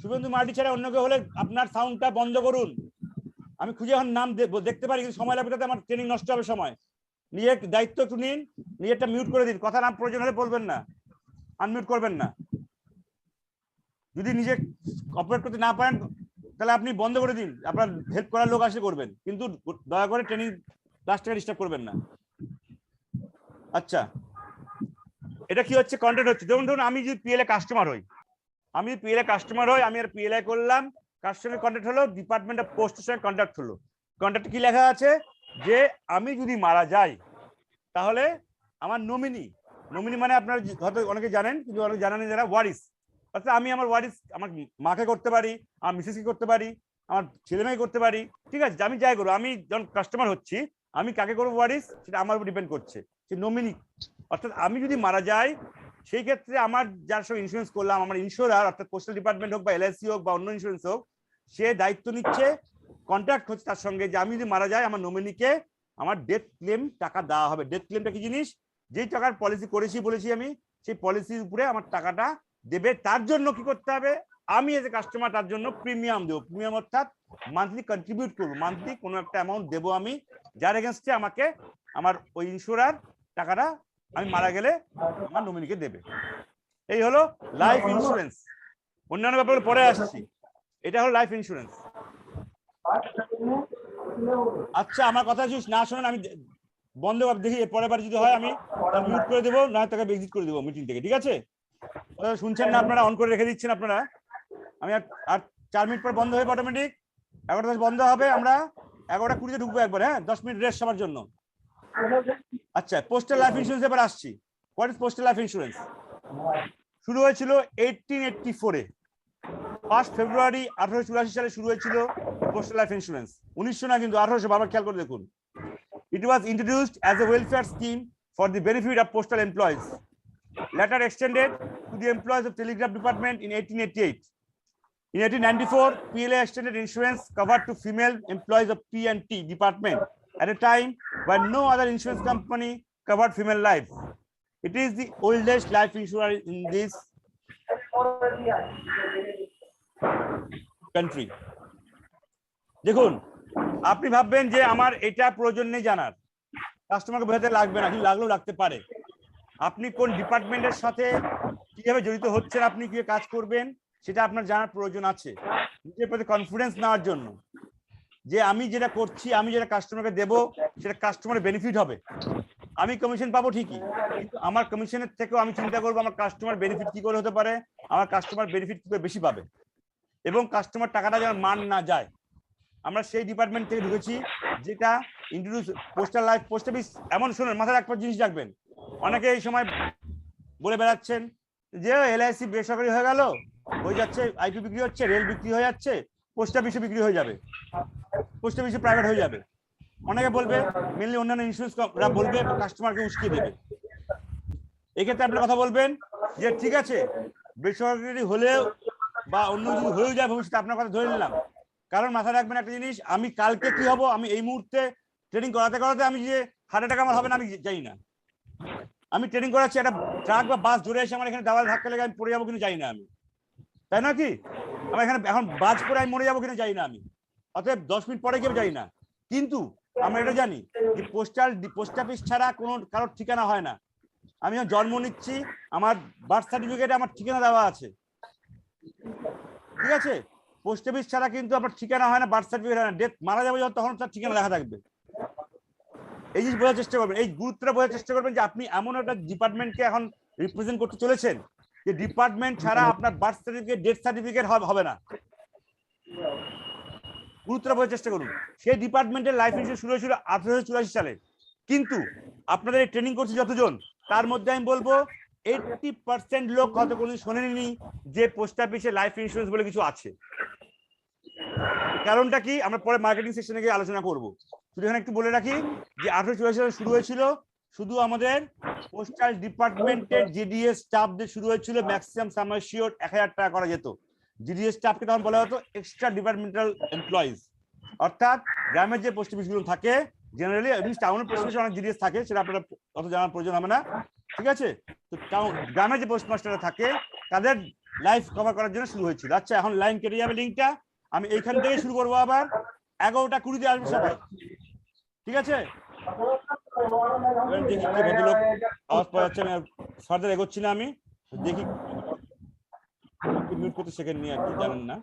শুভেন্দু মার্ডি ছাড়া অন্য কেউ হলে আপনার সাউন্ডটা বন্ধ করুন। আমি খুঁজে এখন নাম দেখতে পারি, কিন্তু সময় লাগবে, তাতে আমার ট্রেনিং নষ্ট হবে সময়। নিজের দায়িত্ব একটু নিন, নিজেরটা মিউট করে দিন, কথা নাম প্রয়োজন হলে বলবেন না, আনমিউট করবেন না। যদি নিজে অপারেট করতে না পারেন তাহলে আপনি বন্ধ করে দিন, আপনার হেল্প করার লোক আসলে করবেন, কিন্তু দয়া করে ট্রেনিং ক্লাসটাকে ডিস্টার্ব করবেন না। আচ্ছা, এটা কি হচ্ছে? কন্ট্রাক্ট হচ্ছে। ধরুন আমি যদি পিএলএ কাস্টমার হই, আমি আর পিএলআই করলাম, কার সঙ্গে কন্ট্রাক্ট হলো? ডিপার্টমেন্ট অফ পোস্টের সঙ্গে কন্ট্রাক্ট হলো। কন্ট্রাক্টে কি লেখা আছে? যে আমি যদি মারা যাই তাহলে আমার নমিনি মানে আপনারা হয়তো অনেকে জানেন, কিন্তু অনেকে জানেন না যারা, ওয়ারিস। অর্থাৎ আমি আমার ওয়ারিস আমার মাকে করতে পারি, আমার মিসেসকে করতে পারি, আমার ছেলে মেয়ে করতে পারি, ঠিক আছে? আমি যাই করবো, আমি যখন কাস্টমার হচ্ছি, আমি কাকে করবো ওয়ারিস, সেটা আমার উপর ডিপেন্ড করছে, সে নমিনি। অর্থাৎ আমি যদি মারা যাই, সেই ক্ষেত্রে আমার যার সঙ্গে ইন্স্যুরেন্স করলাম, আমার ইন্স্যুরার অর্থাৎ পোস্টাল ডিপার্টমেন্ট হোক বা এলআইসি হোক বা অন্য ইন্স্যুরেন্স হোক, সে দায়িত্ব নিচ্ছে, কন্ট্রাক্ট হচ্ছে তার সঙ্গে, যে আমি যদি মারা যাই আমার নমিনিকে আমার ডেথ ক্লেম টাকা দেওয়া হবে। ডেথ ক্লেমটা কি জিনিস? যেই টাকার পলিসি করেছি বলেছি আমি, সেই পলিসির উপরে আমার টাকাটা দেবে। তার জন্য কি করতে হবে? আমি এজ এ কাস্টমার তার জন্য প্রিমিয়াম দেবো। প্রিমিয়াম অর্থাৎ মান্থলি কন্ট্রিবিউট করবো, মান্থলি কোনো একটা অ্যামাউন্ট দেবো আমি, যার এগেনস্টে আমাকে আমার ওই ইন্স্যুরার টাকাটা আমি মারা গেলে আমার নমিনিকে দেবে। এই হলো লাইফ ইন্স্যুরেন্স। অন্যান্য ব্যাপারে পরে আসছি। এটা হলো লাইফ ইন্স্যুরেন্স। আচ্ছা, আমার কথা যদি না শোনেন আমি বন্ধ দেখি, পরের বার যদি হয় আমি মিউট করে দেবো, না তাকে এক্সিট করে দেবো মিটিং থেকে, ঠিক আছে? শুনছেন না আপনারা? অন করে রেখে দিচ্ছেন আপনারা। আমি আর 4 মিনিট পর বন্ধ হয়ে অটোমেটিক 11টা বন্ধ হবে। আমরা 11:20 ঢুকবো একবার, হ্যাঁ? 10 মিনিট রেস্ট সবার জন্য। আচ্ছা, পোস্টাল লাইফ ইন্স্যুরেন্স এবার আসছি। What is postal life insurance? শুরু হয়েছিল 1884-এ। 1 ফেব্রুয়ারি 1884 সালে শুরু হয়েছিল পোস্টাল লাইফ ইন্স্যুরেন্স। 1900 না কিন্তু 1800, বারবার খেয়াল করে দেখুন। It was introduced as a welfare scheme for the benefit of postal employees, later extended to the employees of Telegraph Department in 1888. In 1894, PLA extended insurance covered to female employees of P&T Department at a time when no other insurance company covered female life. It is the oldest life insurance in this country. দেখুন, আপনি ভাববেন যে আমার এটা প্রয়োজন নেই জানার, কাস্টমারকে বোঝাতে লাগবে না, কিন্তু লাগলেও লাগতে পারে। আপনি কোন ডিপার্টমেন্টের সাথে কিভাবে জড়িত হচ্ছেন, আপনি কিভাবে কাজ করবেন, সেটা আপনার জানার প্রয়োজন আছে, নিজের প্রতি কনফিডেন্স নেওয়ার জন্য, যে আমি যেটা করছি, আমি যেটা কাস্টমারকে দেবো, সেটা কাস্টমারের বেনিফিট হবে। আমি কমিশন পাবো ঠিকই, কিন্তু আমার কমিশনের থেকেও আমি চিন্তা করবো আমার কাস্টমার বেনিফিট কি করে হতে পারে, আমার কাস্টমার বেনিফিট কি করে বেশি পাবে, এবং কাস্টমার টাকাটা যেন মান না যায়। আমরা সেই ডিপার্টমেন্ট থেকে ঢুকেছি যেটা introduce postal life, post office. এমন শুনুন, মাথায় একটা জিনিস রাখবেন, অনেকে এই সময় বলে বেড়াচ্ছেন যে LIC বেসরকারি হয়ে গেল, হয়ে যাচ্ছে, IP বিক্রি হচ্ছে, রেল বিক্রি হয়ে যাচ্ছে, পোস্ট অফিসে বিক্রি হয়ে যাবে, পোস্ট অফিসে প্রাইভেট হয়ে যাবে। অনেকে বলবে, মেনলি অন্যান্য ইন্স্যুরেন্সরা বলবে, কাস্টমারকে উস্কিয়ে দেবে। এক্ষেত্রে আপনার কথা বলবেন যে ঠিক আছে, বেসরকারি হলেও বা অন্য কিছু হয়েও যায় ভবিষ্যতে, আপনার কথা ধরে নিলাম। কারণ মাথায় রাখবেন একটা জিনিস, আমি কালকে কি হব, আমি এই মুহূর্তে ট্রেনিং করাতে করাতে আমি যে হার্ট অ্যাটাক আমার হবে না আমি জানি না। আমি ট্রেনিং করাচ্ছি, একটা ট্রাক বা বাস ধরে এসে আমার এখানে দেওয়াল ধাক্কা লেগে আমি পড়ে যাবো কিনা জানি না আমি, তাই না কি? আমার এখানে এখন বাজ পরে আমি মরে যাবো কিনা জানি না আমি, অতএব 10 মিনিট পরে কেউ জানি না। কিন্তু আমরা এটা জানি যে পোস্ট অফিস ছাড়া কোনো কারোর ঠিকানা হয় না। আমি যখন জন্ম নিচ্ছি, আমার বার্থ সার্টিফিকেটে আমার ঠিকানা দেওয়া আছে, ঠিক আছে? পোস্ট অফিস ছাড়া কিন্তু আপনার ঠিকানা হয় না, বার্থ সার্টিফিকেট হয় না। ডেথ মারা যাবে যখন, তখন তার ঠিকানা লেখা থাকবে। এই জিনিস বোঝার চেষ্টা করবেন, এই গুরুত্বটা বোঝার চেষ্টা করবেন যে আপনি এমন একটা ডিপার্টমেন্টকে এখন রিপ্রেজেন্ট করতে চলেছেন যে ডিপার্টমেন্ট ছাড়া আপনার বার্থ সার্টিফিকেট, ডেথ সার্টিফিকেট হবে না। গুরুত্বটা বোঝার চেষ্টা করুন। সেই ডিপার্টমেন্টের লাইফ ইন্স্যুরেন্স শুরু হয়েছিল 1884 সালে, কিন্তু আপনাদের এই ট্রেনিং করছে যতজন, তার মধ্যে আমি বলবো 80% লোক হয়তো কোনোদিন শোনেনি যে পোস্ট অফিসে লাইফ ইন্স্যুরেন্স বলে কিছু আছে। কারণটা কি আমরা পরে মার্কেটিং সেকশনে গিয়ে আলোচনা করব। শুধু এখানে একটু বলে রাখি যে 1884 সালে শুরু হয়েছিল, শুধু আমাদের পোস্টাল ডিপার্টমেন্টের GDS স্টাফদের শুরু হয়েছিল। ম্যাক্সিমাম সাম অ্যাসিওরড 1000 টাকা করা যেত। GDS স্টাফকে তখন বলা হতো এক্সট্রা ডিপার্টমেন্টাল এমপ্লয়িজ, অর্থাৎ গ্রামের যে পোস্ট অফিসগুলো থাকে, জেনারেলি টাউনের পোস্ট অফিসে অনেক GDS থাকে, সেটা আপনারা অত জানার প্রয়োজন হবে না, ঠিক আছে? তো গ্রামের যে পোস্টমাস্টাররা থাকে তাদের লাইফ কভার করার জন্য শুরু হয়েছিল। আচ্ছা, এখন লাইন কেটে যাবে, লিঙ্কটা আমি এইখান থেকে শুরু করবো, আবার 11:20 আসবে সবাই, ঠিক আছে? দেখি কি ভদ্রলোক আওয়াজ পাওয়া যাচ্ছে, আমি ফার্দার এগোচ্ছি না, আমি দেখি মিউট করতে সেকেন্ড নিয়ে আর কি জানেন না।